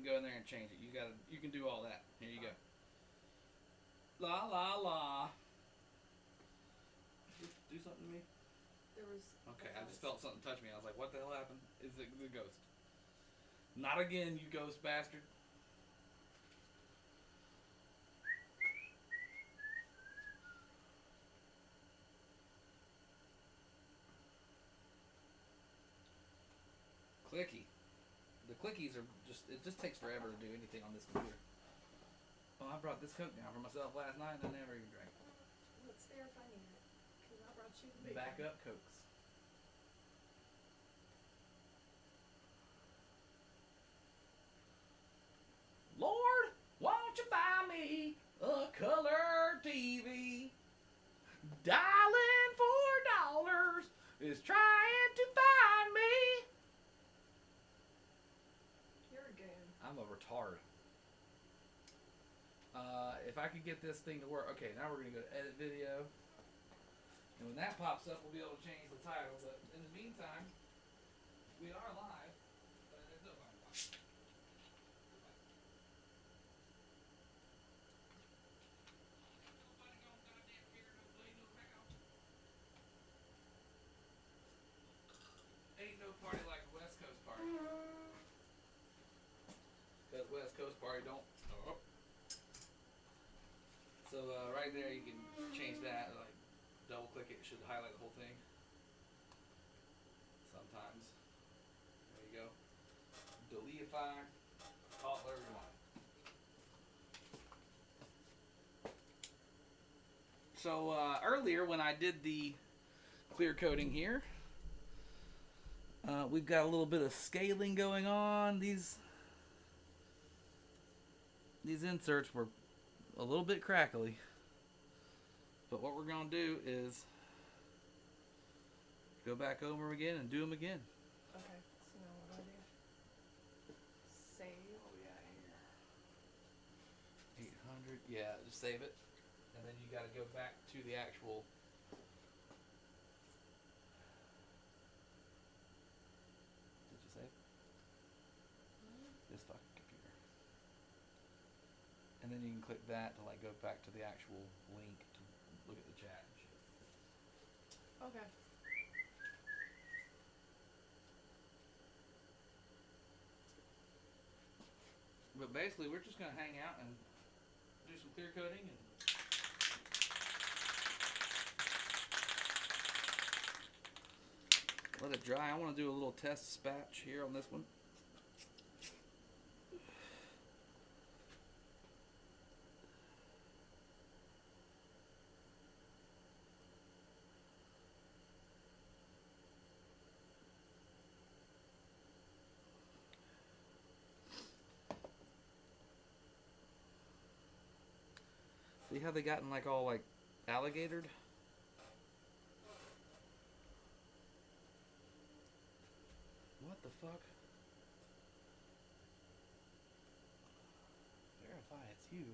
go in there and change it. You can do all that. Here you go. La la la. Did you do something to me? There was. Okay, I just felt something touch me. I was like, what the hell happened? Is the ghost? Not again, you ghost bastard. Clicky. The clickies are just, it just takes forever to do anything on this computer. Oh, I brought this Coke down for myself last night and I never even drank it. What's there finding it? Because I brought you the big Backup Cokes. Lord, won't you buy me a color TV? Dialing $4 is trying to find me. You're a goon. I'm a retard. If I could get this thing to work. Okay, now we're going to go to edit video. And when that pops up, we'll be able to change the title. But in the meantime, we are live. But there's no live. Ain't no party like a West Coast party. Because West Coast party don't. Oh. So right there you can change that, like double click it, should highlight the whole thing. Sometimes. There you go. Deletify, call it whatever you want. So earlier when I did the clear coating here, we've got a little bit of scaling going on. These inserts were a little bit crackly, but what we're going to do is go back over them again and do them again. Okay, so now what do I do? Save. Oh yeah, here. 800. Yeah, just save it, and then you got to go back to the actual. Did you save? This fucking computer. And then you can click that to like go back to the actual link to look at the chat and shit. Okay. But basically, we're just gonna hang out and do some clear coating and. Let it dry. I want to do a little test spatch here on this one. See how they gotten like all like alligatored? What the fuck? Verify it's you.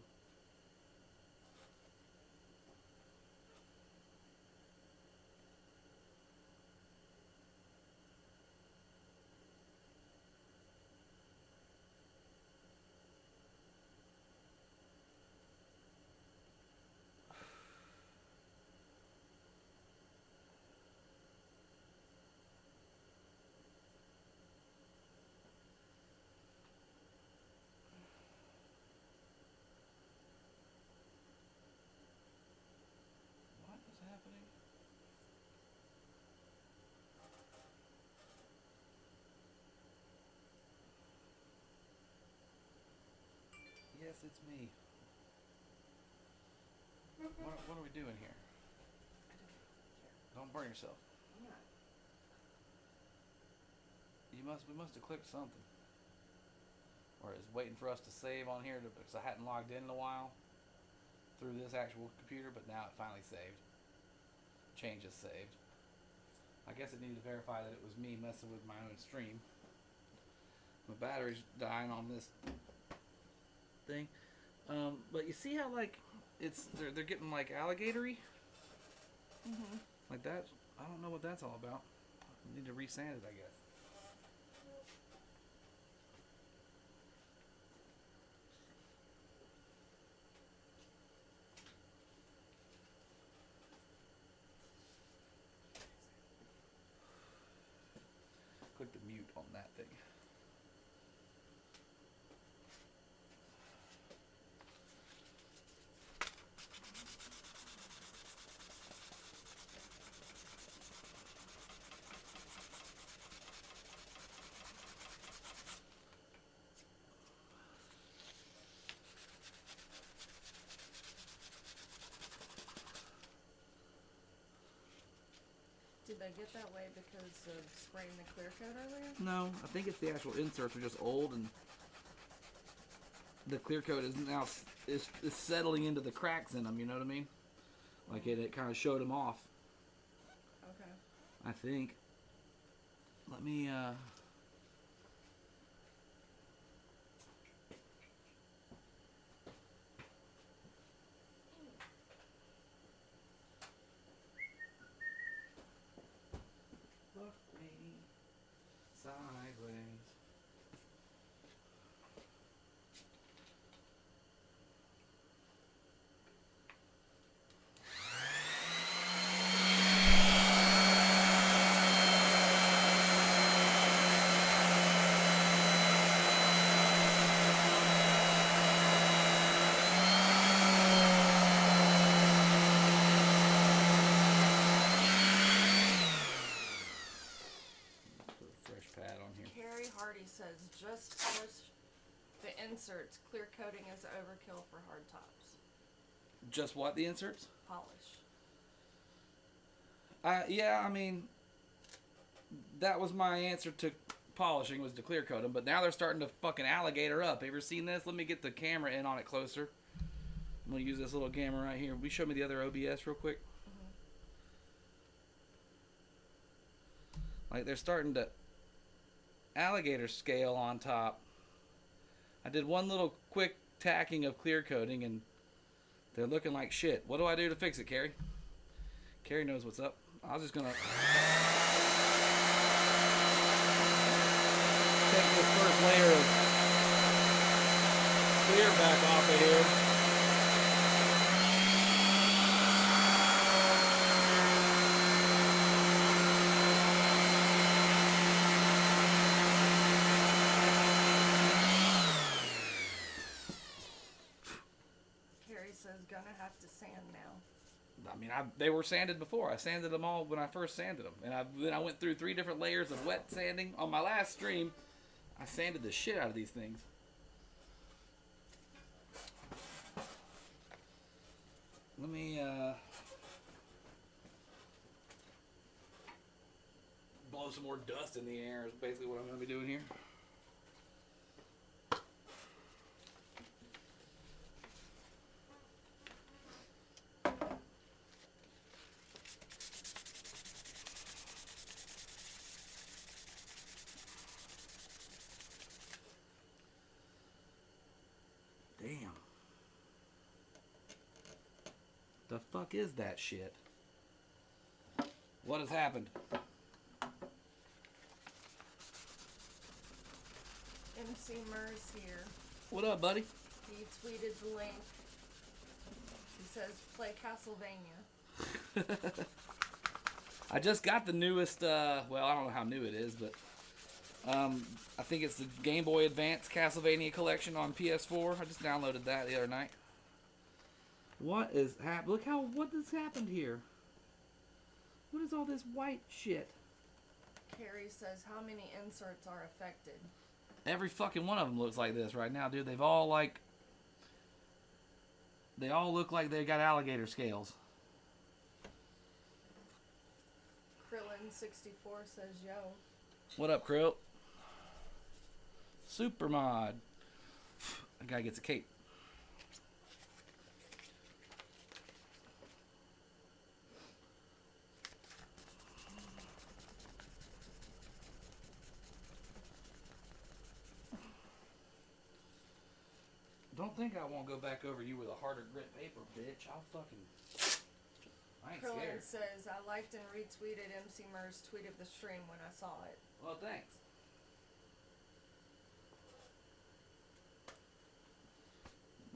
What is happening? Yes, it's me. What are we doing here? Don't burn yourself. I'm not. We must have clicked something. Or it's waiting for us to save on here because I hadn't logged in a while through this actual computer, but now it finally saved. Changes saved. I guess it needed to verify that it was me messing with my own stream. My battery's dying on this thing. But you see how like they're getting like alligatory? Mhm. Like that? I don't know what that's all about. I need to resand it, I guess. on that thing. Did they get that way because of spraying the clear coat earlier? No, I think it's the actual inserts are just old, and the clear coat is now is settling into the cracks in them. You know what I mean? Like it kind of showed them off. Okay. I think. Let me. Look me sideways. Says just polish the inserts. Clear coating is overkill for hard tops. Just what, the inserts? Polish. Yeah, I mean, that was my answer to polishing, was to clear coat them, but now they're starting to fucking alligator up. Have you ever seen this? Let me get the camera in on it closer. I'm going to use this little camera right here. Will you show me the other OBS real quick? Like, they're starting to alligator scale on top. I did one little quick tacking of clear coating and they're looking like shit. What do I do to fix it, Carrie? Carrie knows what's up. I was just gonna take this first layer of clear back off of here. Gonna have to sand now. I mean, they were sanded before. I sanded them all when I first sanded them. And then I went through 3 different layers of wet sanding. On my last stream, I sanded the shit out of these things. Let me blow some more dust in the air is basically what I'm going to be doing here. Damn. The fuck is that shit? What has happened? MC Murs here. What up, buddy? He tweeted the link. He says, play Castlevania. I just got the newest, well, I don't know how new it is, but I think it's the Game Boy Advance Castlevania collection on PS4. I just downloaded that the other night. What is what has happened here? What is all this white shit? Carrie says, how many inserts are affected? Every fucking one of them looks like this right now, dude. They all look like they got alligator scales. Krillin64 says, yo. What up, Krill? Super mod. That guy gets a cape. Don't think I won't go back over you with a harder grit paper, bitch. I'll fucking... I ain't Krillin scared. says, I liked and retweeted MC Murs' tweet of the stream when I saw it. Well, thanks.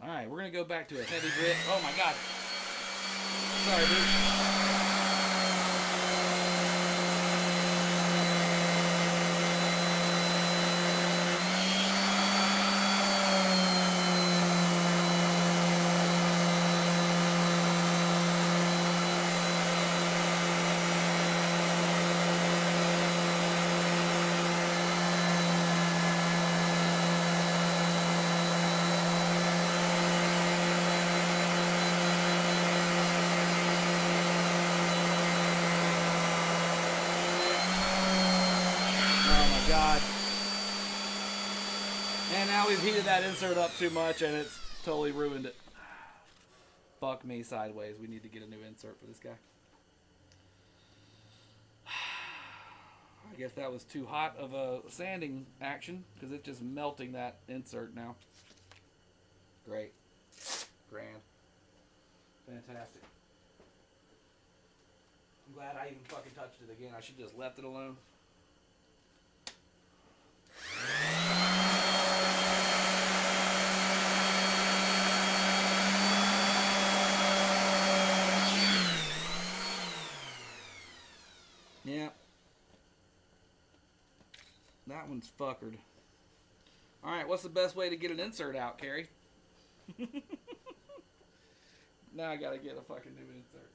Alright, we're going to go back to a heavy grit. Oh my god. Sorry, dude. now we've heated that insert up too much and it's totally ruined it. Fuck me sideways. We need to get a new insert for this guy. I guess that was too hot of a sanding action because it's just melting that insert now. Great. Grand. Fantastic. I'm glad I even fucking touched it again. I should just left it alone. Yeah. That one's fuckered. Alright, what's the best way to get an insert out, Carrie? Now I gotta get a fucking new insert.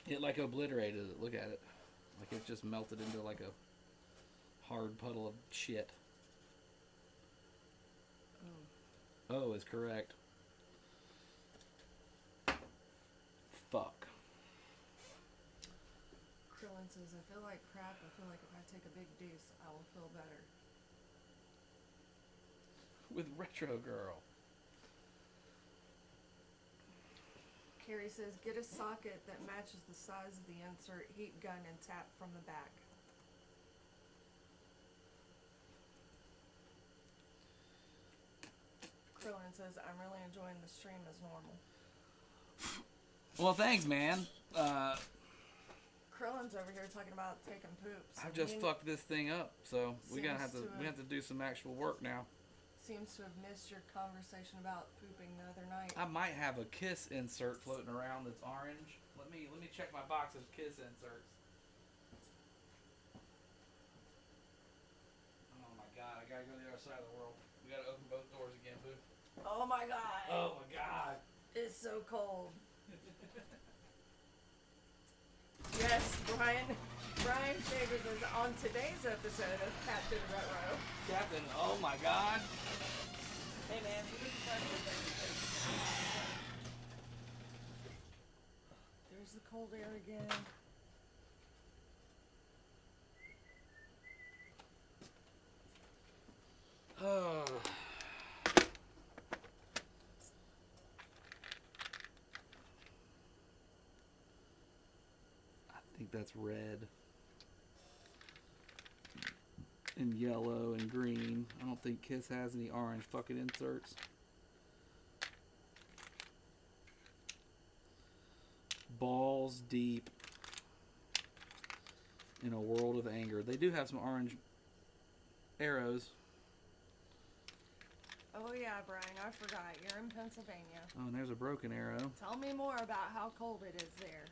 It like obliterated it. Look at it. Like it just melted into like a hard puddle of shit. Oh is correct. Fuck. Krillin says, I feel like crap. I feel like if I take a big deuce, I will feel better. With Retro Girl. Carrie says, get a socket that matches the size of the insert, heat gun, and tap from the back. Krillin says, I'm really enjoying the stream as normal. Well, thanks, man. Krillin's over here talking about taking poops. I've just fucked this thing up, so we have to do some actual work now. Seems to have missed your conversation about pooping the other night. I might have a Kiss insert floating around that's orange. Let me check my box of Kiss inserts. Oh my god, I gotta go to the other side of the world. We gotta open both doors again, boo. Oh my god. Oh my god. It's so cold. Yes, Brian Shavers is on today's episode of Captain Retro. Captain, oh my god. Hey man, you can start with everything. There's the cold air again. Oh. I think that's red and yellow and green. I don't think Kiss has any orange fucking inserts. Balls deep in a world of anger. They do have some orange arrows. Oh yeah, Brian, I forgot. You're in Pennsylvania. Oh, and there's a broken arrow. Tell me more about how cold it is there.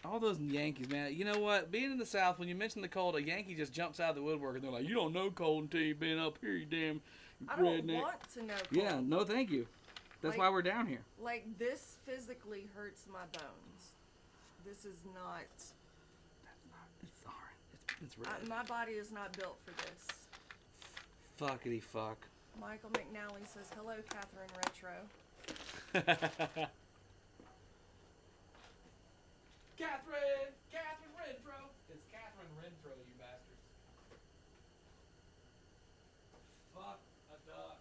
All those Yankees, man. You know what? Being in the South, when you mention the cold, a Yankee just jumps out of the woodwork and they're like, you don't know cold until you've been up here, you damn I don't redneck. want to know cold. Yeah, no thank you. That's why we're down here. Like, this physically hurts my bones. This is not... That's not, it's orange. It's red. my body is not built for this. Fuckity fuck. Michael McNally says, hello, Catherine Retro. Catherine Renfro. It's Catherine Renfro, you bastards. Fuck a duck.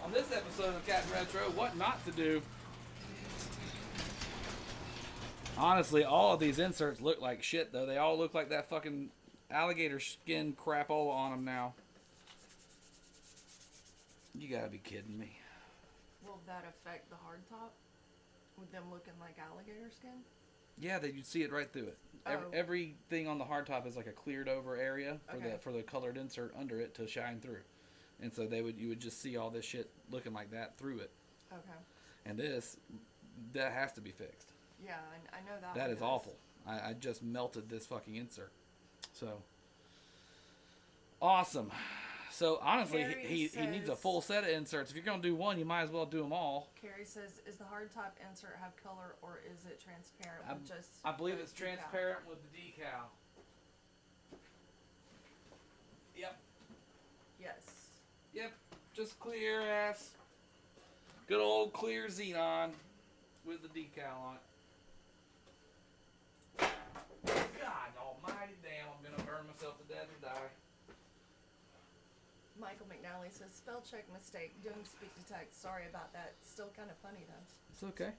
On this episode of Catherine Retro, what not to do. Honestly, all of these inserts look like shit, though. They all look like that fucking alligator skin crapola on them now. You gotta be kidding me. Will that affect the hardtop? With them looking like alligator skin? Yeah, you'd see it right through it. Everything on the hardtop is like a cleared over area for the colored insert under it to shine through, and so you would just see all this shit looking like that through it. Okay. And that has to be fixed. Yeah, I know that. That is awful. I just melted this fucking insert. So awesome. So honestly, he needs a full set of inserts. If you're gonna do one, you might as well do them all. Carrie says, "Is the hardtop insert have color or is it transparent?" I believe it's transparent with the decal. Yep. Yes. Yep. Just clear ass. Good old clear Xenon with the decal on it. God almighty damn, I'm gonna burn myself to death and die. Michael McNally says, spell check mistake, doing speak to text. Sorry about that. Still kind of funny though. It's okay.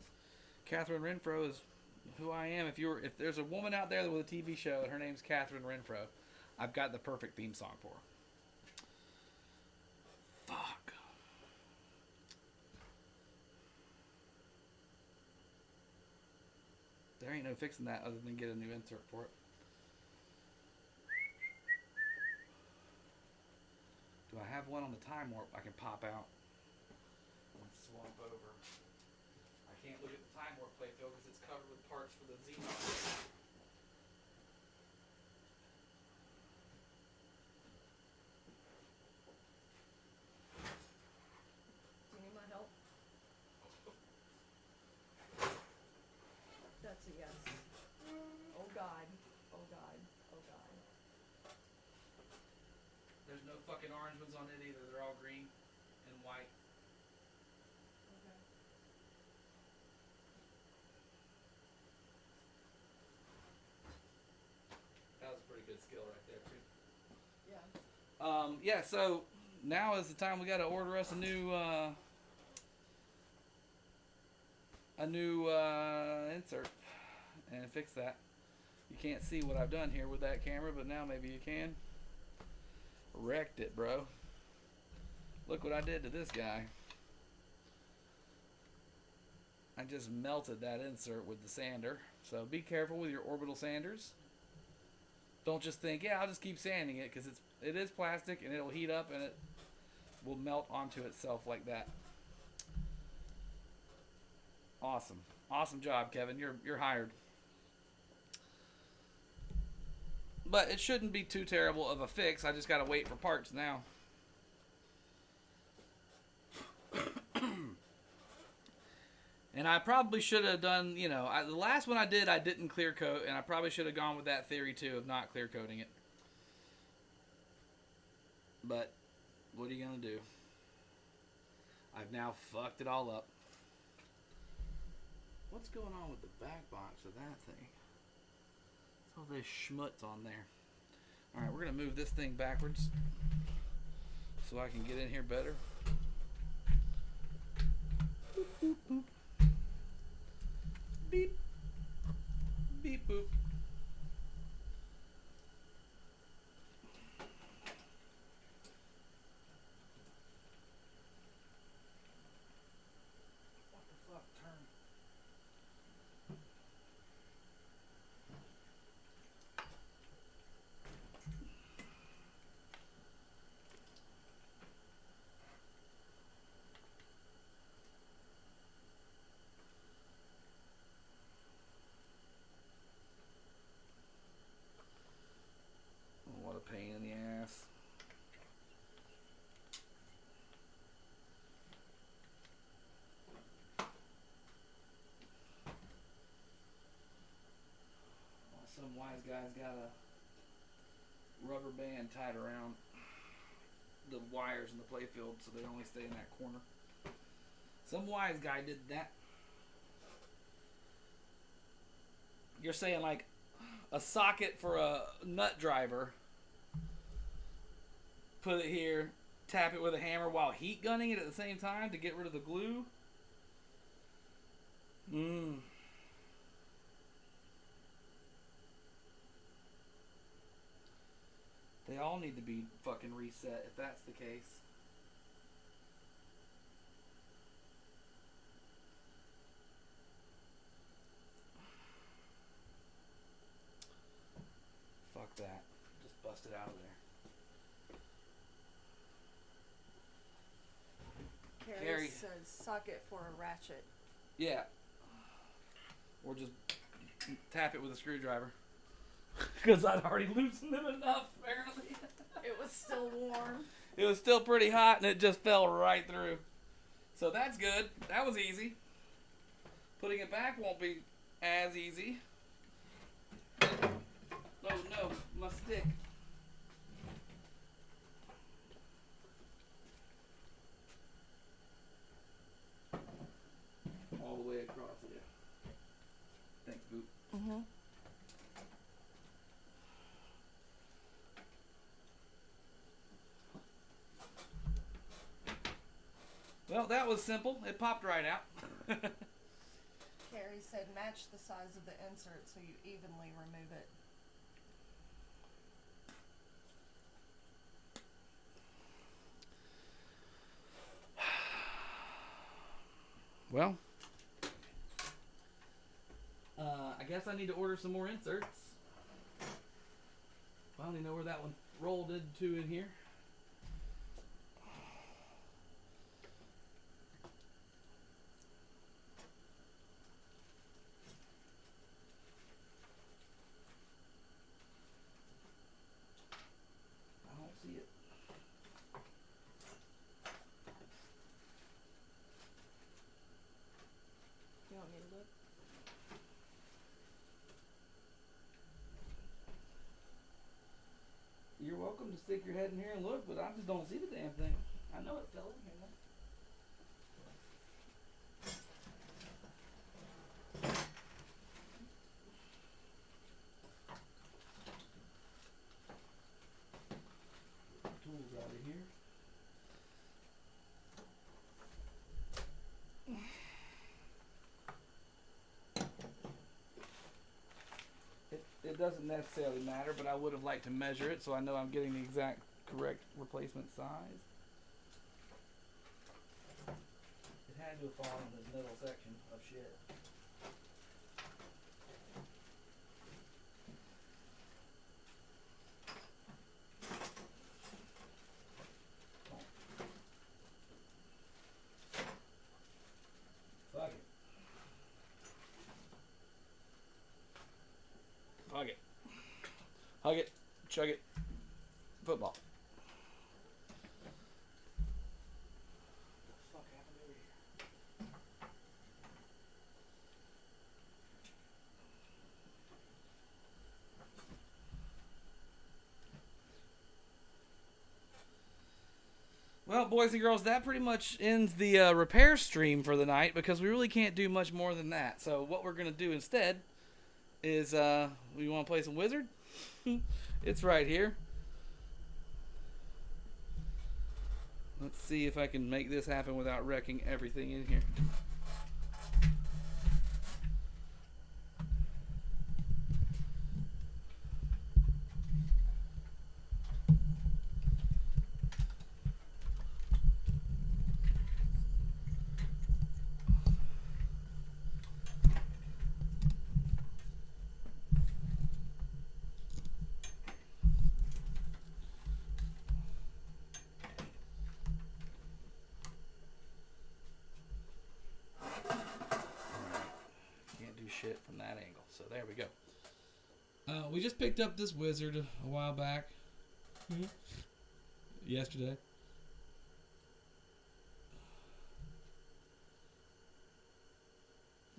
Catherine Renfro is who I am. If there's a woman out there with a TV show and her name's Catherine Renfro, I've got the perfect theme song for her. Fuck. There ain't no fixing that other than get a new insert for it. Do I have one on the time warp I can pop out and swap over? I can't look at the time warp playfield because it's covered with parts for the Xenon. Do you need my help? That's a yes. Oh God. Oh God. Oh God. There's no fucking orange ones on it either. They're all green and white. Okay. That was a pretty good skill right there too. Yeah. Yeah, so now is the time we got to order us a new insert and fix that. You can't see what I've done here with that camera, but now maybe you can. Wrecked it, bro. Look what I did to this guy. I just melted that insert with the sander. So be careful with your orbital sanders. Don't just think, yeah, I'll just keep sanding it, because it is plastic and it'll heat up and it will melt onto itself like that. Awesome. Awesome job, Kevin. You're hired. But it shouldn't be too terrible of a fix. I just got to wait for parts now. And I probably should have done, the last one I did, I didn't clear coat, and I probably should have gone with that theory too of not clear coating it. But what are you going to do? I've now fucked it all up. What's going on with the back box of that thing? All this schmutz on there. Alright, we're going to move this thing backwards so I can get in here better. Boop, boop, boop. Beep. Beep, boop. What the fuck? Turn. What a pain in the ass. Well, some wise guy's got a rubber band tied around the wires in the playfield so they only stay in that corner. Some wise guy did that. You're saying like a socket for a nut driver, put it here, tap it with a hammer while heat gunning it at the same time to get rid of the glue? They all need to be fucking reset if that's the case. Fuck that. Just bust it out of there. Carrie says socket for a ratchet. Yeah. Or just tap it with a screwdriver. Because I'd already loosened it enough, apparently. It was still warm. It was still pretty hot, and it just fell right through. So that's good. That was easy. Putting it back won't be as easy. Oh no, my stick. Thanks, Boop. Mm-hmm. Well, that was simple. It popped right out. Carrie said match the size of the insert so you evenly remove it. Well, I guess I need to order some more inserts. Finally know where that one rolled into in here. I don't see it. You want me to look? You're welcome to stick your head in here and look, but I just don't see the damn thing. I know it fell in here though. Tools out of here. It doesn't necessarily matter, but I would have liked to measure it so I know I'm getting the exact correct replacement size. It had to have fallen in this middle section of shit. Fuck it. Hug it. Hug it. Chug it. Football. What the fuck happened over here? Well, boys and girls, that pretty much ends the repair stream for the night because we really can't do much more than that. So what we're going to do instead is, we want to play some Wizard? It's right here. Let's see if I can make this happen without wrecking everything in here. Shit from that angle. So there we go. We just picked up this Wizard a while back. Yesterday.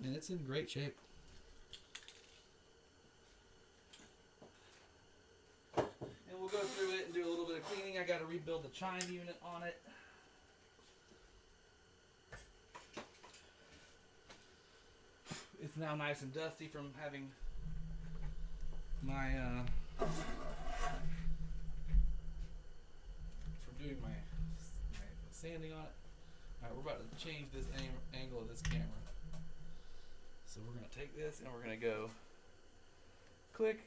And it's in great shape. And we'll go through it and do a little bit of cleaning. I got to rebuild the chime unit on it. It's now nice and dusty from having my from doing my sanding on it. Alright, we're about to change this angle of this camera. So we're going to take this and we're going to go click,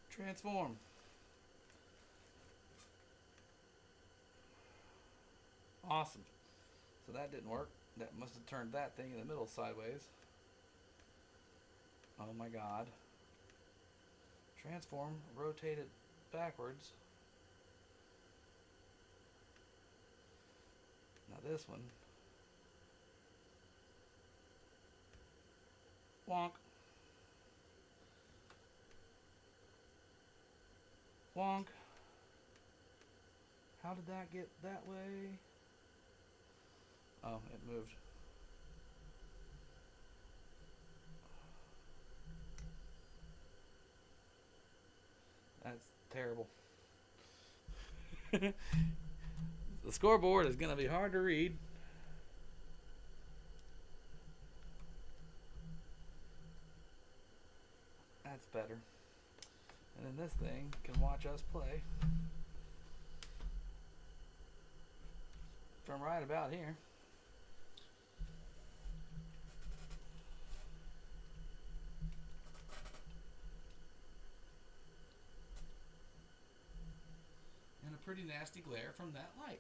transform. Awesome. So that didn't work. That must have turned that thing in the middle sideways. Oh my god. Transform, rotate it backwards. Now this one. Wonk. Wonk. How did that get that way? Oh, it moved. That's terrible. The scoreboard is going to be hard to read. That's better. And then this thing can watch us play from right about here. And a pretty nasty glare from that light.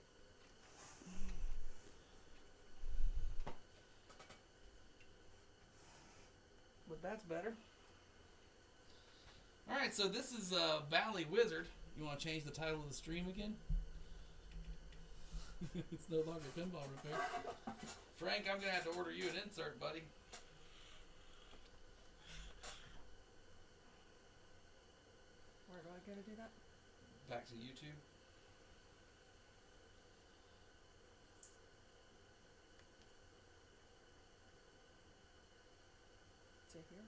But that's better. Alright, so this is Bally Wizard. You want to change the title of the stream again? It's no longer pinball repair. Frank, I'm going to have to order you an insert, buddy. Where do I go to do that? Back to YouTube. To here?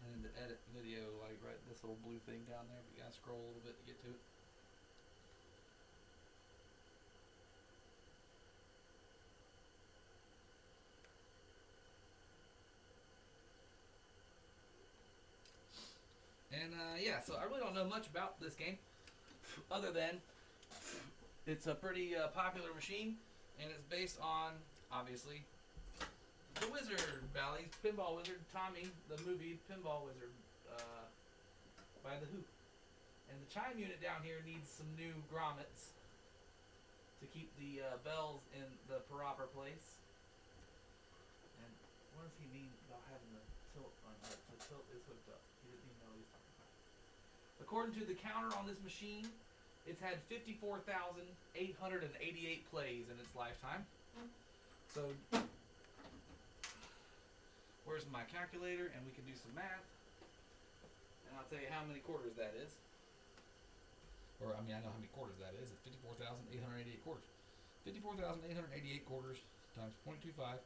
And then to edit video, like right this little blue thing down there, but you gotta scroll a little bit to get to it. And yeah, so I really don't know much about this game, other than it's a pretty popular machine, and it's based on, obviously, the Wizard, Bally's Pinball Wizard, Tommy, the movie Pinball Wizard, by The Who. And the chime unit down here needs some new grommets to keep the bells in the proper place. And what does he mean about having the tilt on? The tilt is hooked up. He didn't even know what he was talking about. According to the counter on this machine, it's had 54,888 plays in its lifetime. So, where's my calculator? And we can do some math. And I'll tell you how many quarters that is. Or, I mean, I know how many quarters that is. It's 54,888 quarters. 54,888 quarters times 0.25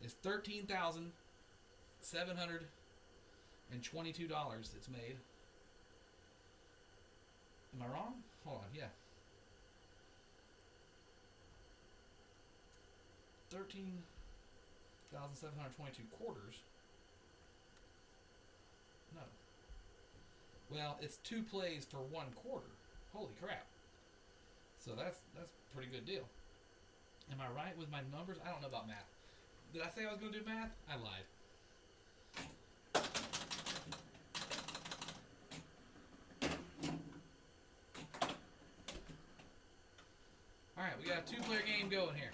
is $13,722 it's made. Am I wrong? Hold on, yeah. 13,722 quarters. No. Well, it's 2 plays for 1 quarter. Holy crap. So that's a pretty good deal. Am I right with my numbers? I don't know about math. Did I say I was going to do math? I lied. Alright, we got a 2-player game going here.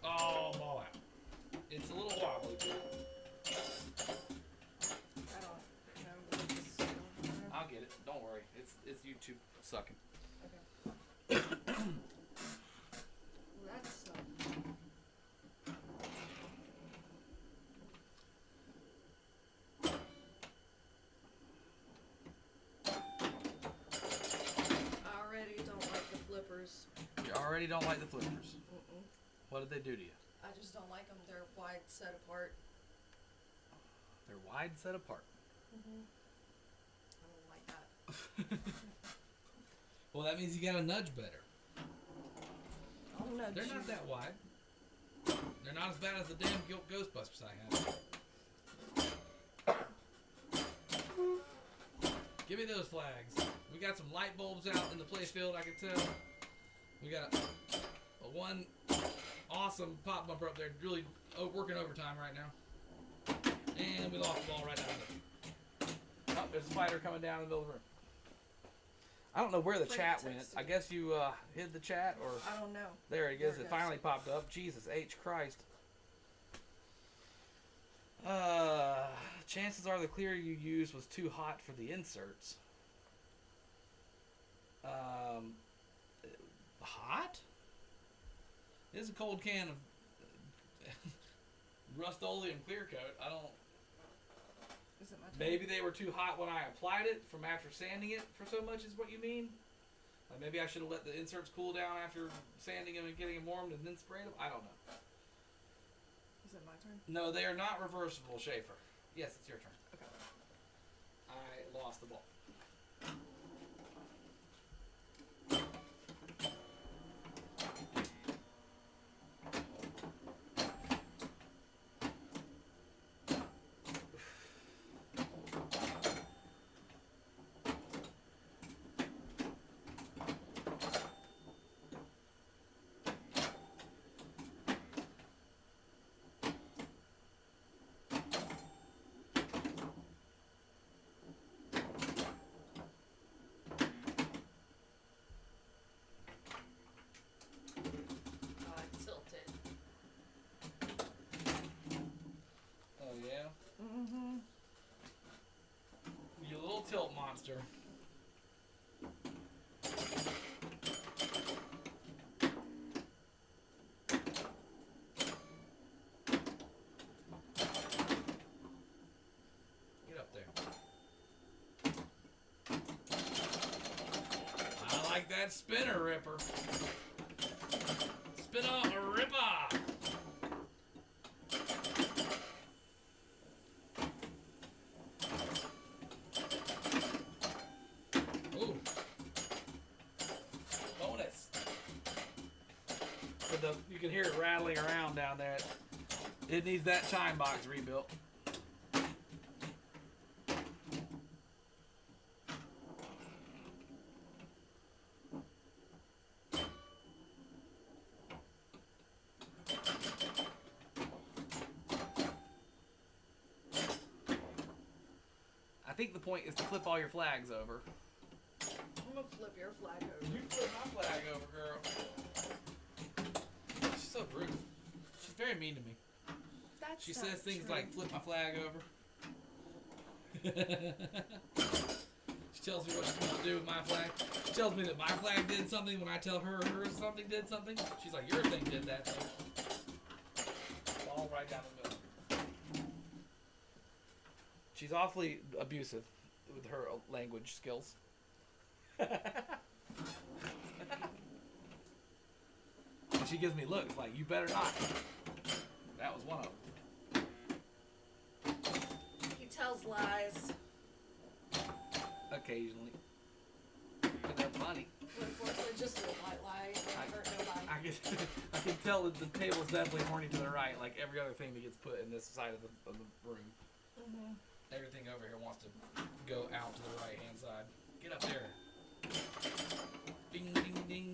Oh, ball out. It's a little wobbly. I don't know what this is over there. I'll get it. Don't worry. It's YouTube sucking. Okay. Well, that's I already don't like the flippers. You already don't like the flippers. Mm-mm. What did they do to you? I just don't like them. They're wide set apart. They're wide set apart. Mm-hmm. I don't like that. Well, that means you gotta nudge better. I'll nudge They're you. not that wide. They're not as bad as the damn Ghostbusters I had. Give me those flags. We got some light bulbs out in the playfield, I can tell. We got a one awesome pop bumper up there, really working overtime right now. And we lost the ball right out of it. Oh, there's a spider coming down in the middle of the room. I don't know where the chat went. I guess you hid the chat, or I don't know. there it There is. it It goes. finally popped up. Jesus H. Christ. Chances are the clear you used was too hot for the inserts. Hot? It's a cold can of Rust-Oleum clear coat. I don't. Is it my turn? Maybe they were too hot when I applied it from after sanding it for so much is what you mean? Maybe I should have let the inserts cool down after sanding them and getting them warmed and then sprayed them? I don't know. Is it my turn? No, they are not reversible, Schaefer. Yes, it's your turn. Okay. I lost the ball. tilt monster. Get up there. I like that spinner ripper. Spinner ripper. Ooh. Bonus. But you can hear it rattling around down there. It needs that chime box rebuilt. I think the point is to flip all your flags over. I'm gonna flip your flag over. You flip my flag over, girl. She's so rude. She's very mean to me. That's She not says things true. like, flip my flag over. She tells me what she's supposed to do with my flag. She tells me that my flag did something when I tell her hers something did something. She's like, your thing did that thing. It's all right down the middle. She's awfully abusive with her language skills. And she gives me looks like, you better not. That was one of them. He tells lies. Occasionally. But they're funny. Unfortunately, just a white lie. Don't hurt nobody. I can tell that the table's definitely horny to the right, like every other thing that gets put in this side of the room. Mm-hmm. Everything over here wants to go out to the right hand side. Get up there. Ding, ding, ding.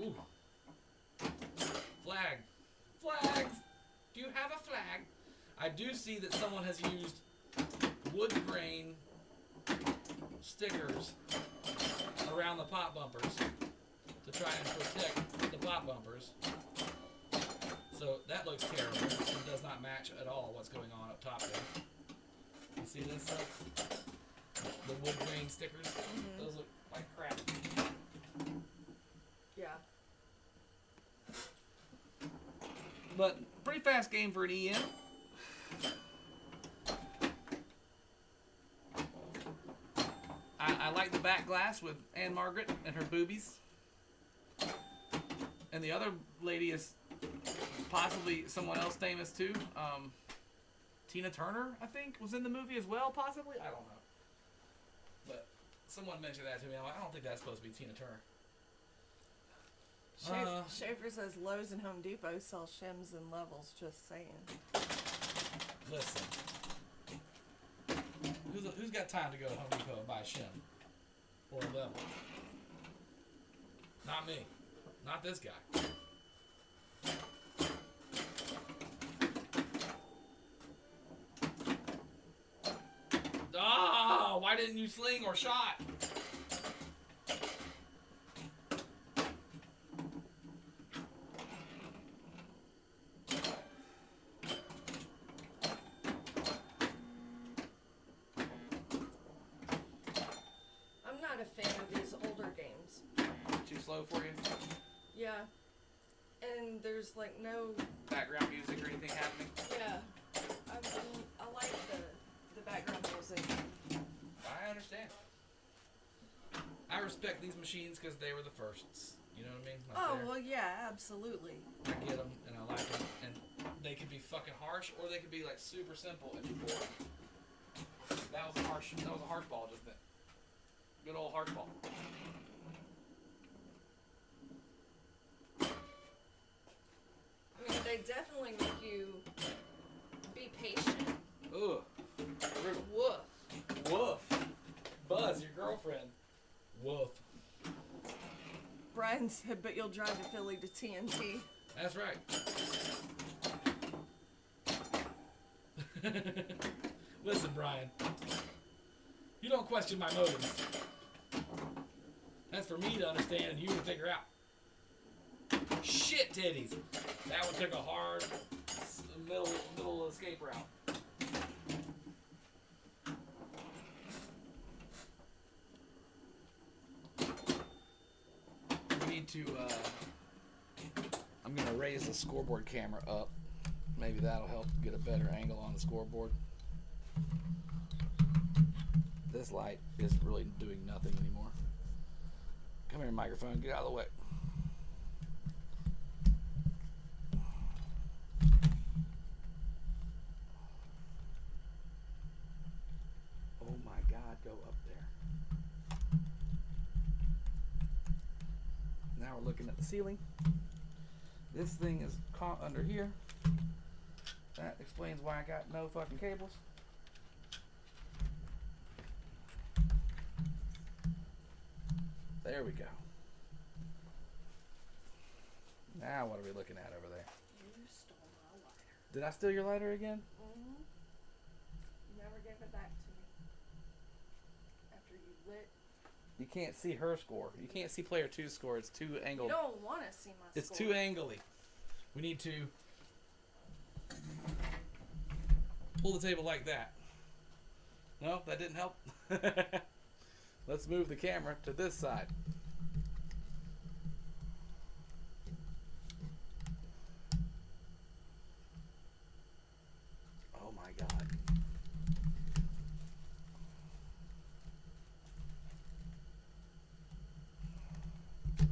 Ooh. Flag. Flags! Do you have a flag? I do see that someone has used wood grain stickers around the pop bumpers to try and protect the pop bumpers. So that looks terrible. It does not match at all what's going on up top there. You see this stuff? The wood grain stickers? Mm-hmm. Those look like crap. Yeah. But pretty fast game for an EM. I like the back glass with Anne Margaret and her boobies. And the other lady is possibly someone else famous too. Tina Turner, I think, was in the movie as well, possibly. I don't know. But someone mentioned that to me. I'm like, I don't think that's supposed to be Tina Turner. Schaefer says Lowe's and Home Depot sell shims and levels. Just saying. Listen. Who's got time to go to Home Depot and buy a shim? Or a level? Not me. Not this guy. Oh, why didn't you sling or shot? I'm not a fan of these older games. Too slow for you? Yeah. And there's like no. Background music or anything happening? Yeah. I like the background music. I understand. I respect these machines because they were the firsts. You know what I mean? Like Oh, they're- well, yeah, absolutely. I get them and I like them, and they can be fucking harsh or they can be like super simple and boring. That was a harsh ball just then. Good old harsh ball. I mean, they definitely make you be patient. Ugh. Brutal. Woof. Woof. Buzz, your girlfriend. Woof. Brian said, but you'll drive to Philly to TNT. That's right. Listen, Brian. You don't question my motives. That's for me to understand and you to figure out. Shit titties. That one took a hard paper out. We need to, I'm going to raise the scoreboard camera up. Maybe that'll help get a better angle on the scoreboard. This light is really doing nothing anymore. Come here, microphone. Get out of the way. Oh my God, go up there. Now we're looking at the ceiling. This thing is caught under here. That explains why I got no fucking cables. There we go. Now what are we looking at over there? You stole my lighter. Did I steal your lighter again? Mm-hmm. You never gave it back to me. After you lit. You can't see her score. You can't see player 2's score. It's too angled. You don't want to see my It's score. too angly. We need to pull the table like that. No, that didn't help. Let's move the camera to this side. Oh my God.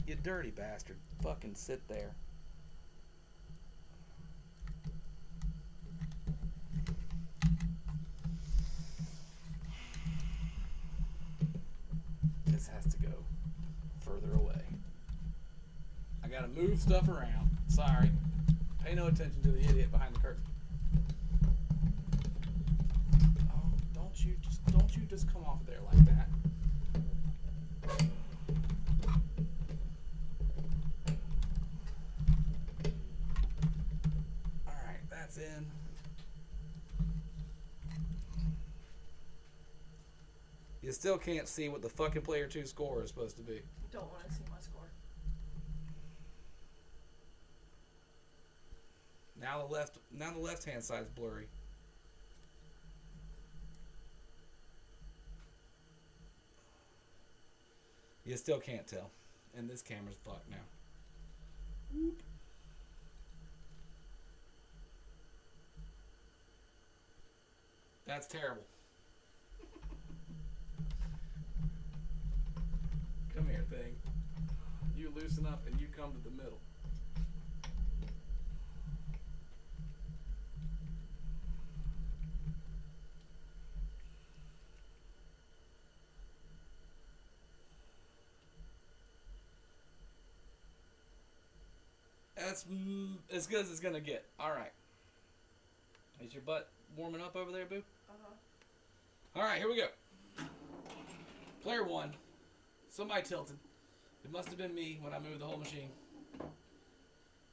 You dirty bastard. Fucking sit there. This has to go further away. I gotta move stuff around. Sorry. Pay no attention to the idiot behind the curtain. Oh, don't you just come off there like that. Alright, that's in. You still can't see what the fucking player 2 score is supposed to be. Don't want to see my score. Now the left hand side's blurry. You still can't tell. And this camera's fucked now. Whoop. That's terrible. Come here, thing. You loosen up and you come to the middle. That's as good as it's gonna get. All right. Is your butt warming up over there, boo? All right, here we go. Player 1. Somebody tilted. It must have been me when I moved the whole machine.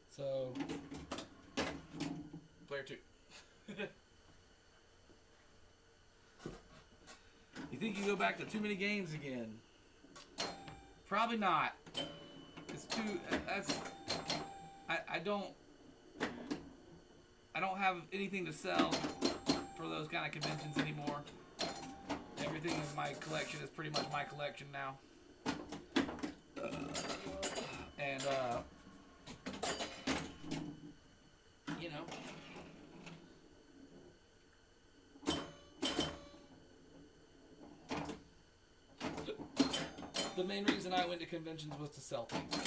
So, player 2. You think you go back to too many games again? Probably not. It's too. That's. I don't have anything to sell for those kind of conventions anymore. Everything in my collection is pretty much my collection now. And you know, the main reason I went to conventions was to sell things.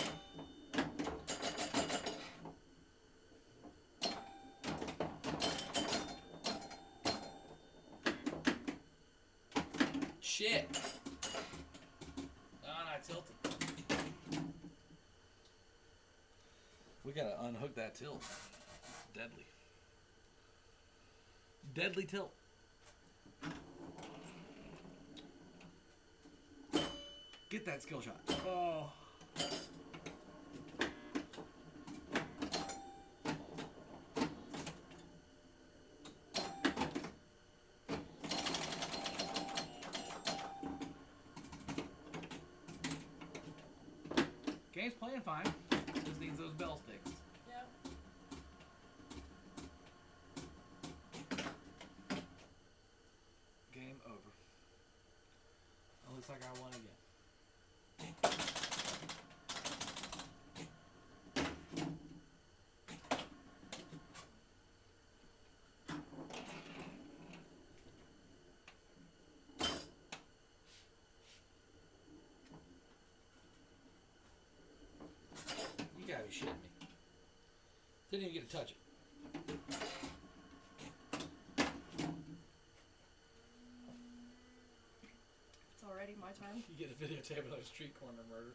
Shit. Oh, and I tilted. We gotta unhook that tilt. Deadly. Deadly tilt. Get that skill shot. Oh. Game's playing fine. Just needs those bells fixed. Yeah. Didn't even get to touch it. It's already my turn. You get a videotape of a street corner murder.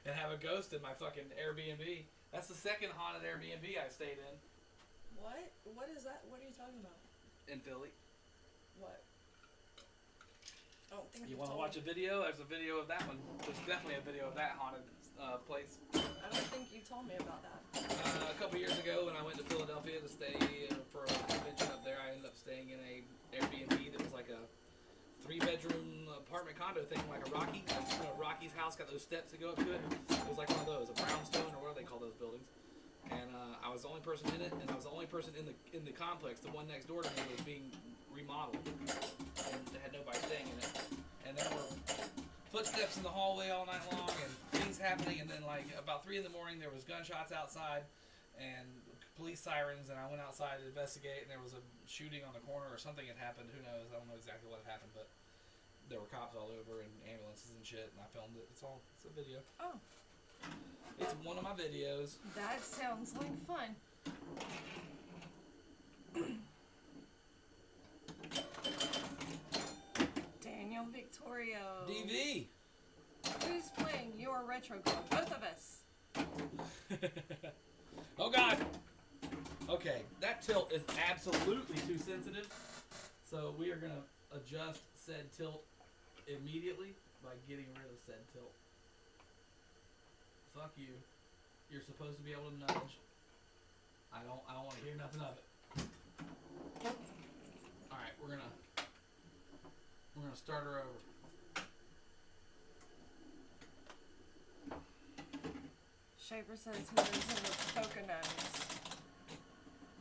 And have a ghost in my fucking Airbnb. That's the second haunted Airbnb I've stayed in. What? What is that? What are you talking about? In Philly. What? I don't think You want to watch a video? There's a video of that one. There's definitely a video of that haunted place. I don't think you told me about that. A couple years ago when I went to Philadelphia to stay for a convention up there, I ended up staying in a Airbnb that was like a 3-bedroom apartment condo thing, like a Rocky. You know, Rocky's house got those steps that go up to it. It was like one of those, a brownstone, or what do they call those buildings? And I was the only person in it, and I was the only person in the complex. The one next door to me was being remodeled, and they had nobody staying in it. And there were footsteps in the hallway all night long, and things happening. And then, like about 3 in the morning, there was gunshots outside, and police sirens. And I went outside to investigate, and there was a shooting on the corner, or something had happened. Who knows? I don't know exactly what had happened, but there were cops all over and ambulances and shit. And I filmed it. It's a video. Oh. It's one of my videos. That sounds like fun. Daniel Victorio. DV. Who's playing your retro club? Both of us. Oh God. Okay, that tilt is absolutely too sensitive. So we are gonna adjust said tilt immediately by getting rid of said tilt. Fuck you. You're supposed to be able to nudge. I don't want to hear nothing of it. Alright, we're gonna start her over. Shaver says he lives in the Poconos.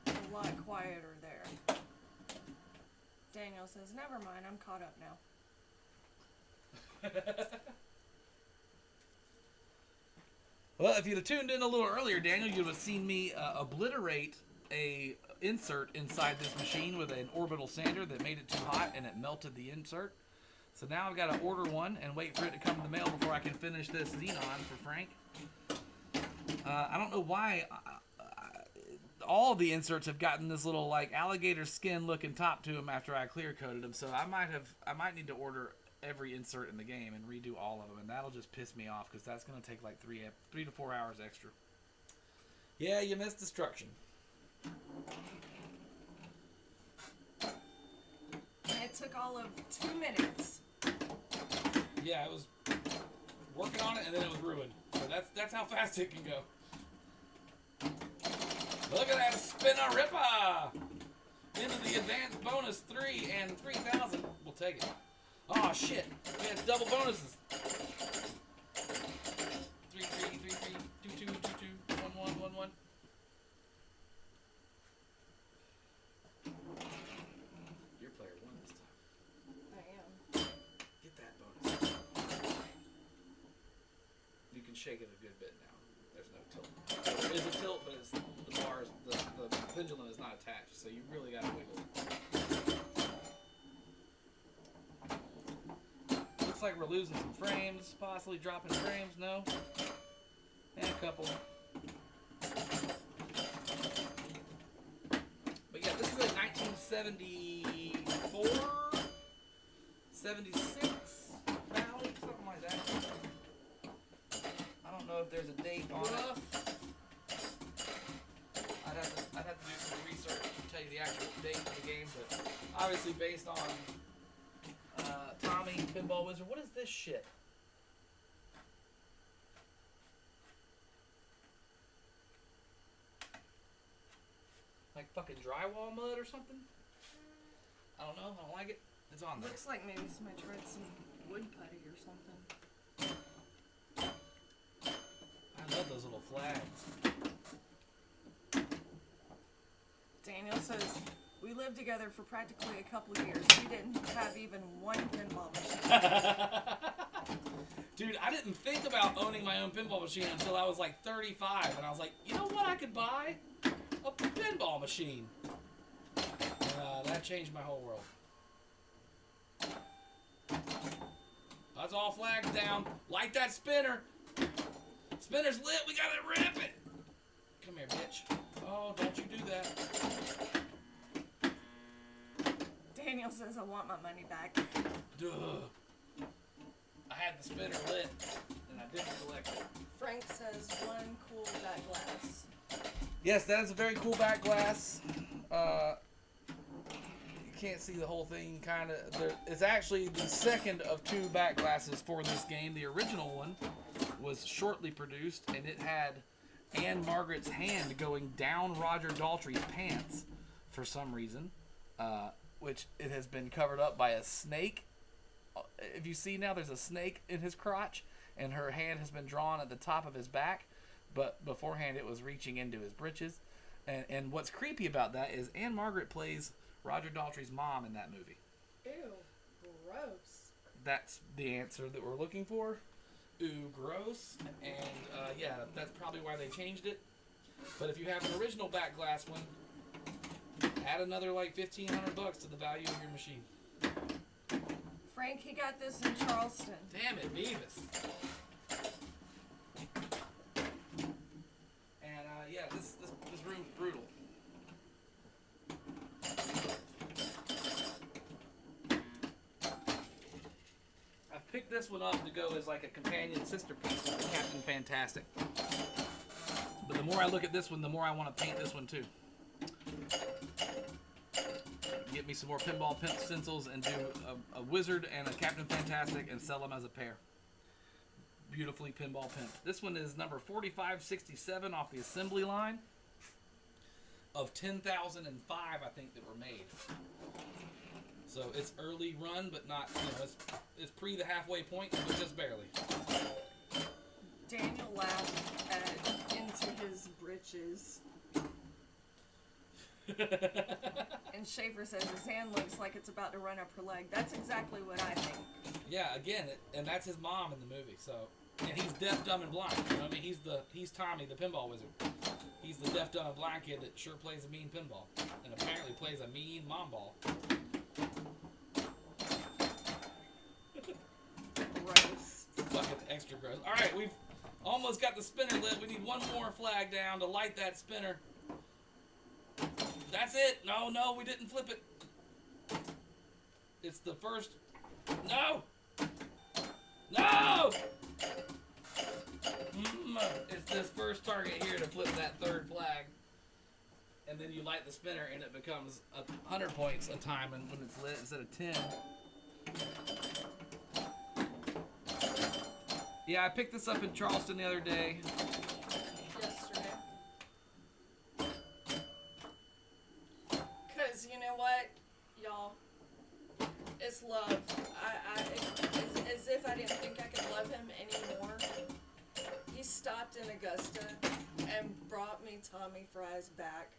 A lot quieter there. Daniel says, never mind, I'm caught up now. Well, if you'd have tuned in a little earlier, Daniel, you'd have seen me obliterate a insert inside this machine with an orbital sander that made it too hot and it melted the insert. So now I've got to order one and wait for it to come in the mail before I can finish this Xenon for Frank. I don't know why all the inserts have gotten this little like alligator skin looking top to them after I clear coated them. So I might need to order every insert in the game and redo all of them, and that'll just piss me off because that's going to take like 3 to 4 hours extra. Yeah, you missed destruction. It took all of 2 minutes. Yeah, it was working on it and then it was ruined. So that's how fast it can go. Look at that spin-a-ripper! Into the advanced bonus 3 and 3,000. We'll take it. Oh shit! We had double bonuses. 3, 3, 3, 3, 2, 2, 2, 2, 1, 1, 1, 1. Your player won this time. I am. Get that bonus. You can shake it a good bit now. There's no tilt. There is a tilt, but it's the bars, the pendulum is not attached, so you really gotta wiggle it. Looks like we're losing some frames, possibly dropping frames, no? And a couple. But yeah, this is like 1974, 76, Bally, something like that. I don't know if there's a date on it. I'd have to do some research to tell you the actual date of the game, but obviously based on Tommy, Pinball Wizard. What is this shit? Like fucking drywall mud or something? I don't know. I don't like it. It's on there. Looks like maybe somebody tried some wood putty or something. I love those little flags. Daniel says, we lived together for practically a couple of years. We didn't have even one pinball machine. Dude, I didn't think about owning my own pinball machine until I was like 35. And I was like, you know what I could buy? A pinball machine. And that changed my whole world. That's all flags down. Light that spinner. Spinner's lit. We gotta rip it. Come here, bitch. Oh, don't you do that. Daniel says I want my money back. Duh. I had the spinner lit, and I didn't collect it. Frank says one cool back glass. Yes, that is a very cool back glass. You can't see the whole thing, kind of. It's actually the second of 2 back glasses for this game. The original one was shortly produced, and it had Anne Margaret's hand going down Roger Daltrey's pants for some reason, which it has been covered up by a snake. If you see now, there's a snake in his crotch, and her hand has been drawn at the top of his back, but beforehand it was reaching into his britches. And what's creepy about that is Anne Margaret plays Roger Daltrey's mom in that movie. Ew, gross. That's the answer that we're looking for. Ooh, gross. And yeah, that's probably why they changed it. But if you have an original back glass one, add another like $1,500 to the value of your machine. Frank, he got this in Charleston. Damn it, Beavis. And yeah, this room's brutal. I've picked this one up to go as like a companion sister piece with Captain Fantastic. But the more I look at this one, the more I want to paint this one too. Get me some more pinball stencils and do a Wizard and a Captain Fantastic and sell them as a pair. Beautifully pinball pimped. This one is number 4567 off the assembly line of 10,005, I think, that were made. So it's early run, but not, it's pre the halfway point, but just barely. Daniel laughed at into his britches. And Schaefer says his hand looks like it's about to run up her leg. That's exactly what I think. Yeah, again, and that's his mom in the movie. So, and he's deaf, dumb, and blind. You know what I mean? He's Tommy, the pinball wizard. He's the deaf, dumb, and blind kid that sure plays a mean pinball, and apparently plays a mean mom ball. Gross. Fucking extra gross. All right, we've almost got the spinner lit. We need one more flag down to light that spinner. That's it. No, we didn't flip it. It's the first. No! It's this first target here to flip that third flag. And then you light the spinner and it becomes 100 points a time and when it's lit instead of 10. Yeah, I picked this up in Charleston the other day. Yesterday. Because you know what, y'all? It's love. As if I didn't think I could love him anymore. He stopped in Augusta and brought me Tommy Fries back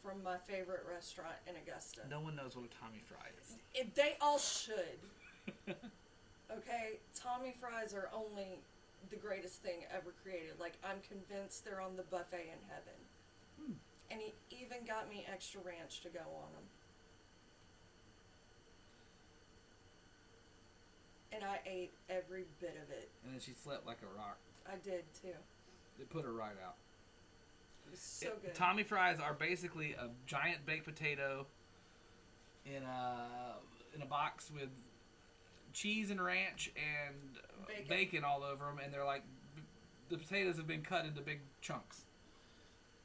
from my favorite restaurant in Augusta. No one knows what a Tommy Fry is. They all should. Okay? Tommy Fries are only the greatest thing ever created. Like, I'm convinced they're on the buffet in heaven. And he even got me extra ranch to go on them. And I ate every bit of it. And then she slept like a rock. I did too. It put her right out. It was so good. Tommy Fries are basically a giant baked potato in a box with cheese and ranch and bacon all over them, and they're like the potatoes have been cut into big chunks.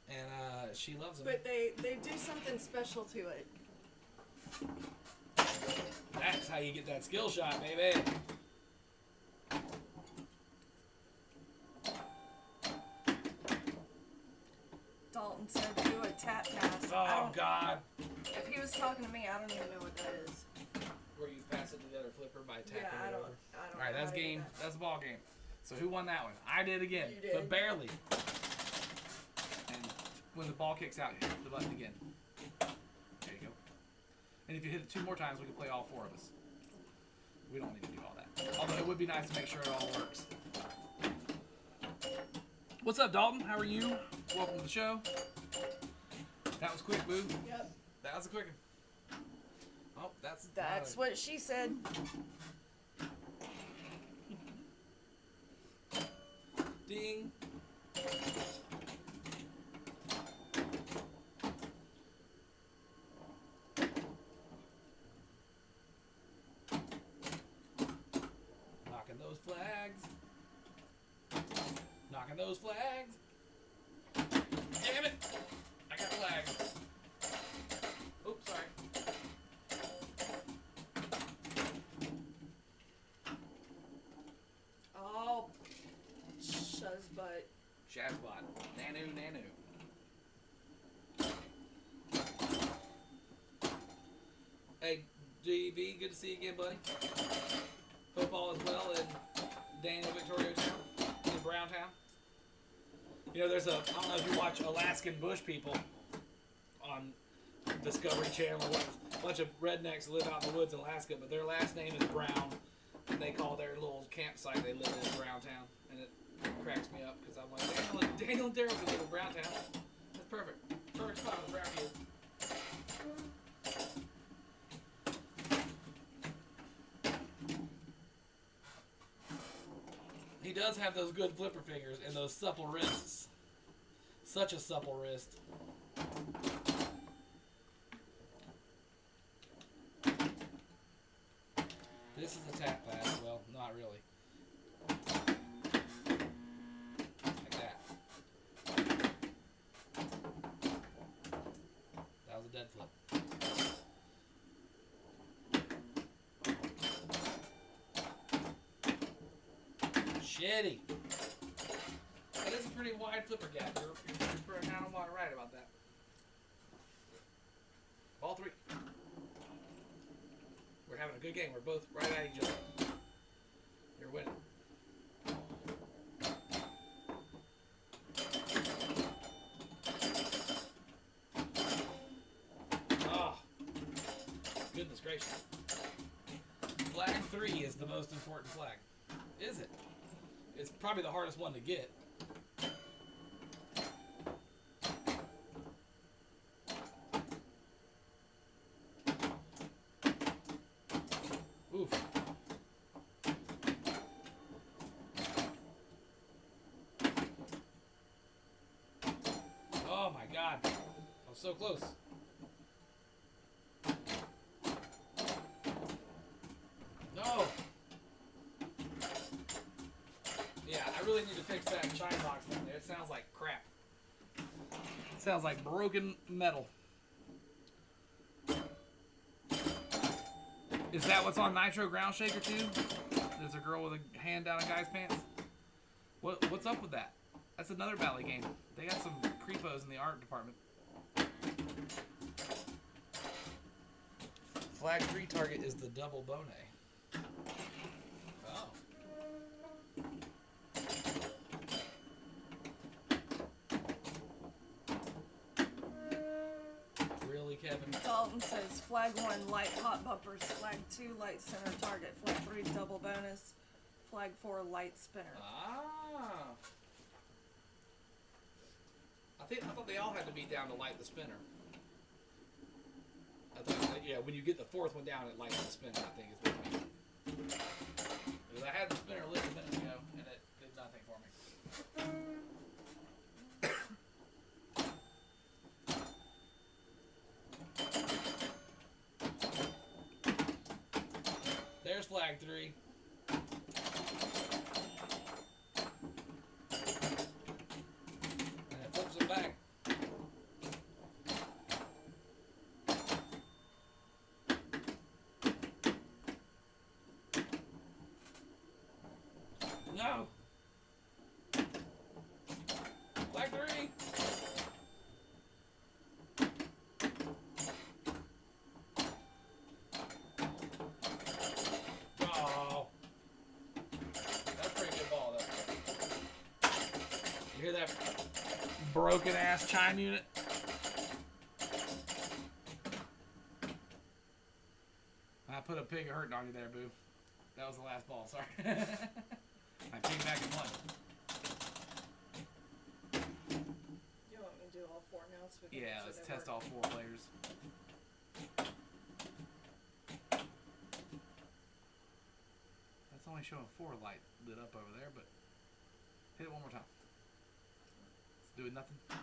And she loves them. But they do something special to it. That's how you get that skill shot, baby. Dalton said do a tap pass. Oh, God. If he was talking to me, I don't even know what that is. Where you pass it to the other flipper by tapping Yeah, I it don't. over. I don't. All right, know that's how to do game. that. That's the ball game. So who won that one? I did again, You did. but barely. And when the ball kicks out, you hit the button again. There you go. And if you hit it 2 more times, we can play all 4 of us. We don't need to do all that. Although it would be nice to make sure it all works. What's up, Dalton? How are you? Welcome to the show. That was quick, boo. Yep. That was a quick one. Oh, That's what she said. Ding. Rocking those flags. Damn it! I got flags. Oops, sorry. Oh, shuz butt. Shazbot. Nanu, nanu. Hey, GV, good to see you again, buddy. Hope all is well in Daniel Victoria Town, in Browntown. You know, there's I don't know if you watch Alaskan Bush People on Discovery Channel or what, a bunch of rednecks live out in the woods in Alaska, but their last name is Brown, and they call their little campsite they live in Browntown, and it cracks me up because I'm like, Daniel and Daryl live in Browntown. That's perfect. Perfect spot with Brownfield. He does have those good flipper fingers and those supple wrists. Such a supple wrist. This is a tap pass. Well, not really. Like that. That was a dead flip. Shitty. That is a pretty wide flipper gap. You're kind of right about that. Ball three. We're having a good game. We're both right at each other. You're winning. Oh, goodness gracious. Flag 3 is the most important flag. Is it? It's probably the hardest one to get. Oof. Oh my God. I was so close. No. Yeah, I really need to fix that chime box down there. It sounds like crap. It sounds like broken metal. Is that what's on Nitro Ground Shaker too? There's a girl with a hand down a guy's pants. What's up with that? That's another Bally game. They got some creepos in the art department. Flag 3 target is the double bone. Oh. Really, Kevin? Dalton says flag 1 light hot bumpers, flag 2 light center target, flag 3 double bonus, flag 4 light spinner. Ah. I thought they all had to be down to light the spinner. I thought that, yeah, when you get the fourth one down, it lights the spinner, I think is what it means. Because I had the spinner lit a minute ago, and it did nothing for me. There's flag 3. And it flips it back. No. Flag 3. Oh. That's a pretty good ball, though. You hear that broken ass chime unit? I put a pig hurting on you there, boo. That was the last ball, sorry. I came back and won. You want me to do all 4 now? So we can Yeah, make let's sure test all 4 players. That's only showing 4 light lit up over there, but hit it one more time. It's doing nothing. Okay.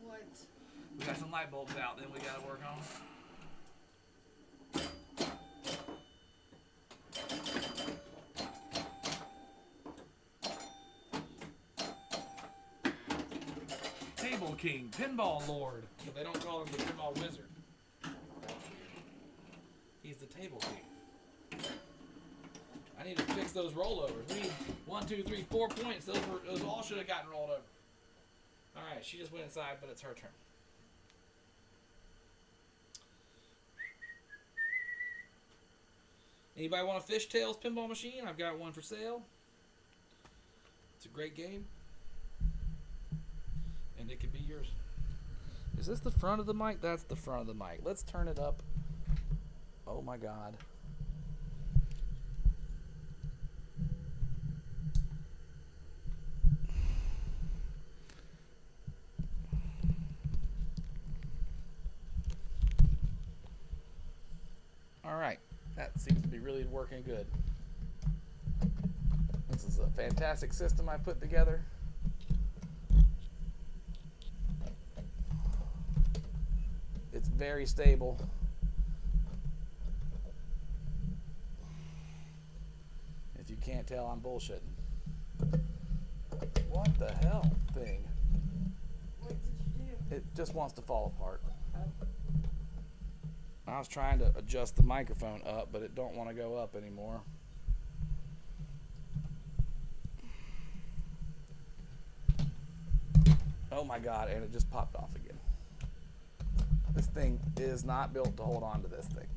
What? We got some light bulbs out, then we gotta work on. King, Pinball Lord. But they don't call him the Pinball Wizard. He's the Table King. I need to fix those rollovers. We need 1, 2, 3, 4 points. Those all should have gotten rolled over. Alright, she just went inside, but it's her turn. Anybody want a Fishtails pinball machine? I've got one for sale. It's a great game. And it could be yours. Is this the front of the mic? That's the front of the mic. Let's turn it up. Oh my God. Alright. That seems to be really working good. This is a fantastic system I put together. It's very stable. If you can't tell, I'm bullshitting. What the hell thing? What did you do? It just wants to fall apart. Oh. I was trying to adjust the microphone up, but it don't want to go up anymore. Oh my God, and it just popped off again. This thing is not built to hold on to this thing.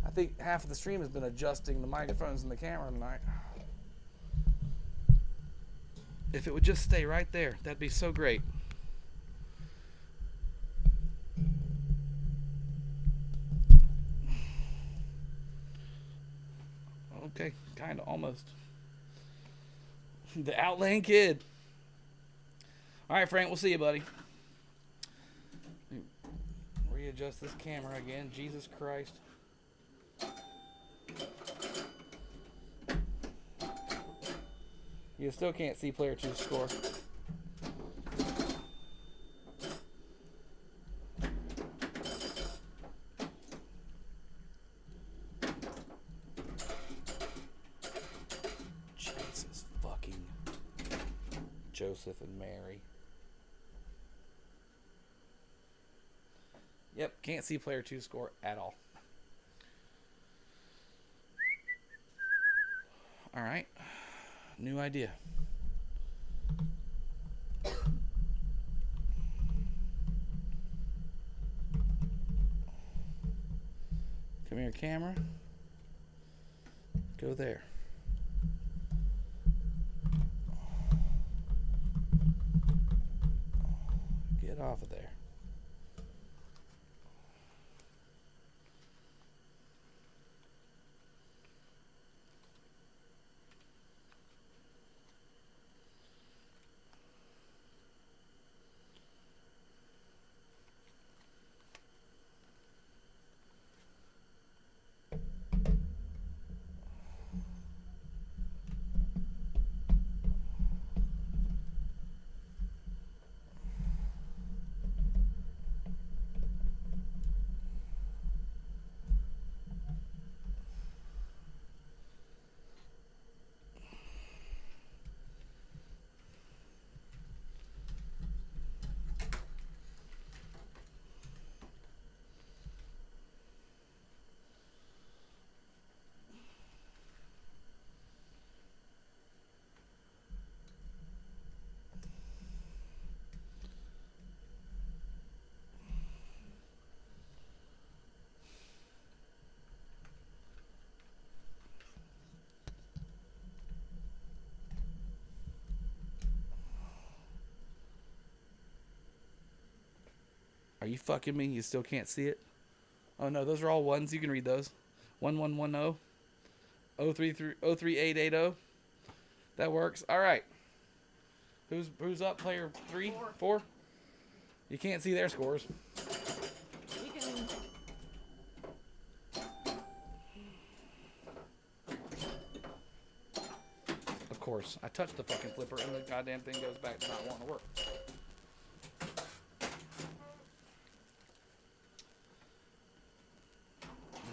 I think half of the stream has been adjusting the microphones and the camera tonight. If it would just stay right there, that'd be so great. Okay, kind of, almost. The Outland Kid. All right, Frank, we'll see you, buddy. Readjust this camera again. Jesus Christ. You still can't see player 2's score. Jesus fucking Joseph and Mary. Yep, can't see player 2's score at all. All right. New idea. Come here, camera. Go there. Get off of there. Are you fucking me? You still can't see it? Oh no, those are all ones. You can read those. 1110 03880. That works. All right. Who's up? Player 3? 4? You can't see their scores. You can. Of course. I touched the fucking flipper and the goddamn thing goes back to not wanting to work.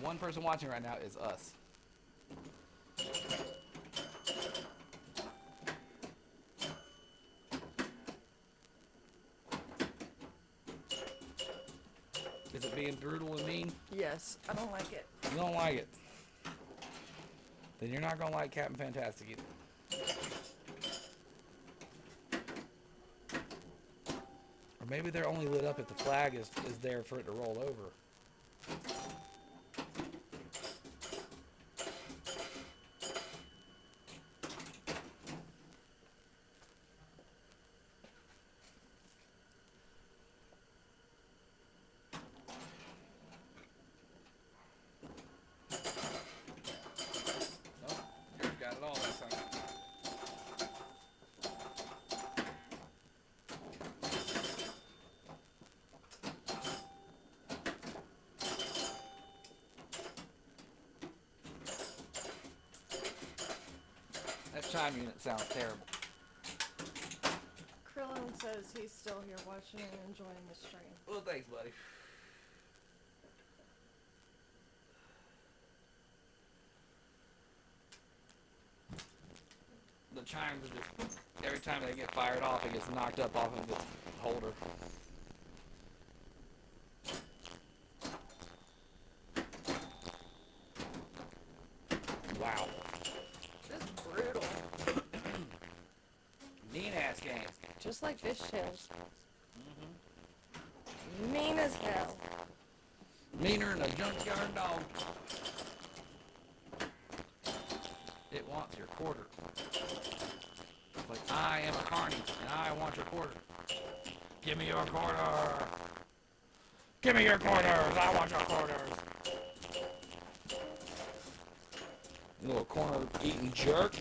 one person watching right now is us. Is it being brutal and mean? Yes, I don't like it. You don't like it. Then you're not going to like Captain Fantastic either. Or maybe they're only lit up if the flag is there for it to roll over. Oh, you got it all that time. That chime unit sounds terrible. Krillin says he's still here watching and enjoying the stream. Well, thanks, buddy. The chimes are just, every time they get fired off, it gets knocked up off of its holder. Wow. This is brutal. Mean ass game. Just like Fishtails. Mean as hell. Meaner than a junkyard dog. It wants your quarter. It's like, I am a carny, and I want your quarter. Give me your quarter. Give me your quarters. I want your quarters. You little corner eating jerk.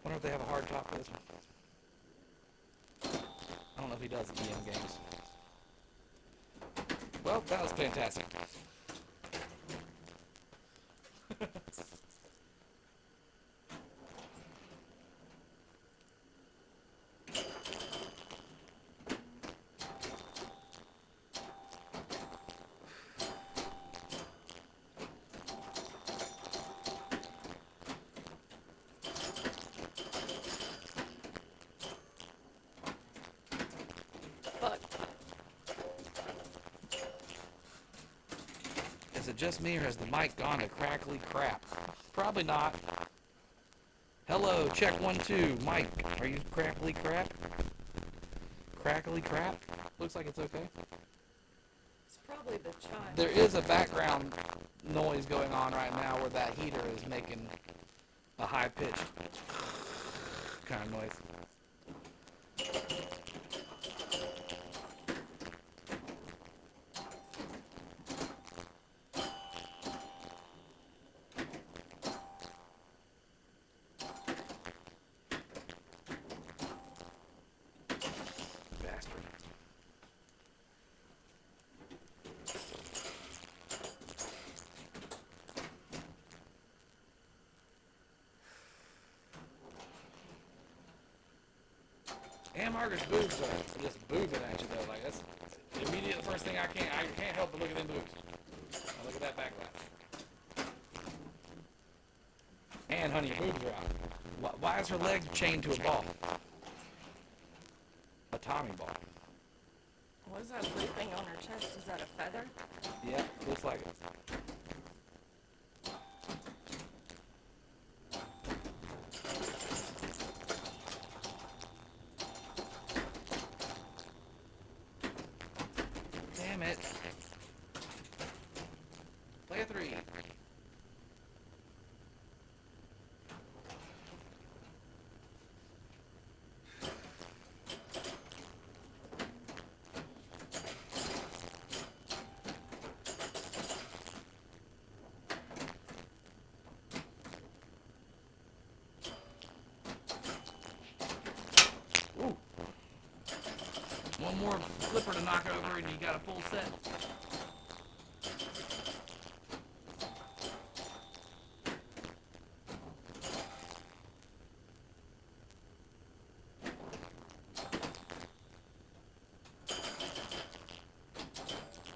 Wonder if they have a hard top for this one. I don't know if he does EM games. Well, that was fantastic. Fuck. Is it just me or has the mic gone to crackly crap? Probably not. Hello, check 1 2. Mike, are you crackly crap? Crackly crap? Looks like it's okay. It's probably the chime. There is a background noise going on right now where that heater is making a high-pitched kind of noise. Bastard. And Margaret's boobs are just boobing at you though. Like that's immediately the first thing I can't help but look at them boobs. Now look at that backlash. And honey, your boobs are out. Why is her leg chained to a ball? A Tommy ball. What is that blue thing on her chest? Is that a feather? Yeah, looks like it. Damn it. Play a 3. Ooh. One more flipper to knock over and you got a full set.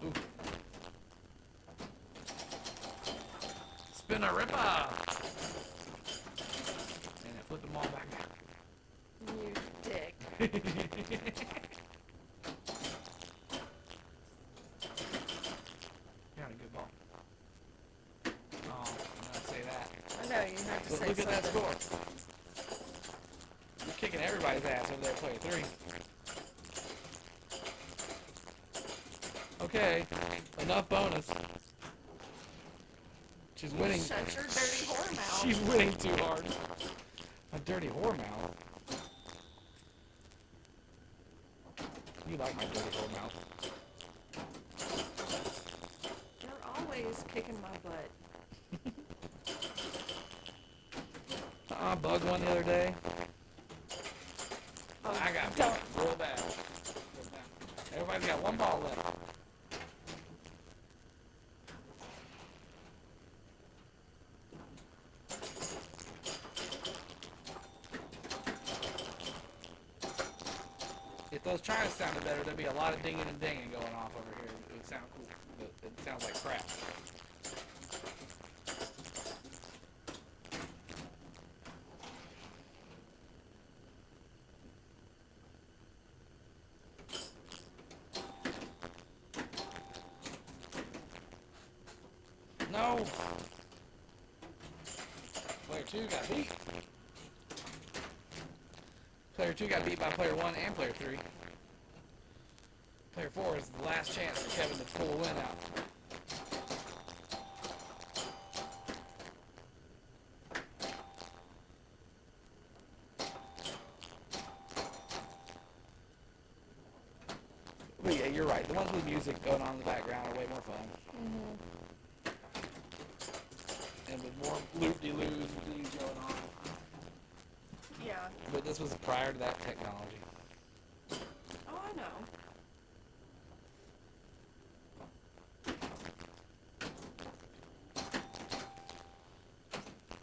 Ooh. Spin a ripper. And then flip them all back out. You dick. You're on a good ball. Oh, I'm gonna say that. I know, you have to But say look at that something. score. You're kicking everybody's ass over there, player 3. Okay, enough bonus. She's winning. Shut your dirty whore mouth. She's winning too hard. A dirty whore mouth. You like my dirty whore mouth. You're always kicking my butt. I bugged one the other day. Oh, I got don't. real bad. Everybody's got one ball left. If those chimes sounded better, there'd be a lot of dinging and dinging going off over here. It would sound cool, but it sounds like crap. No! Player 2 got beat. Player 2 got beat by player 1 and player 3. Player 4 is the last chance for Kevin to pull a win out. But yeah, you're right. The ones with music going on in the background are way more fun. Mm-hmm. And with more loop-de-loos going on. Yeah. But this was prior to that technology. Oh, I know.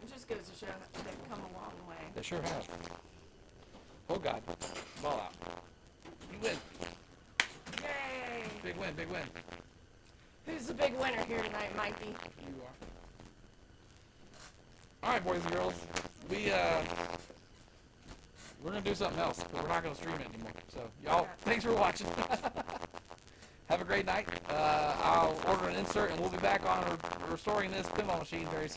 It just goes to show that they've come a long way. They sure have. Oh God. Ball out. You win. Yay! Big win, big win. Who's the big winner here tonight, Mikey? You are. Alright, boys and girls. We're gonna do something else, but we're not gonna stream it anymore. So, y'all, thanks for watching. Have a great night. I'll order an insert, and we'll be back on restoring this pinball machine very soon.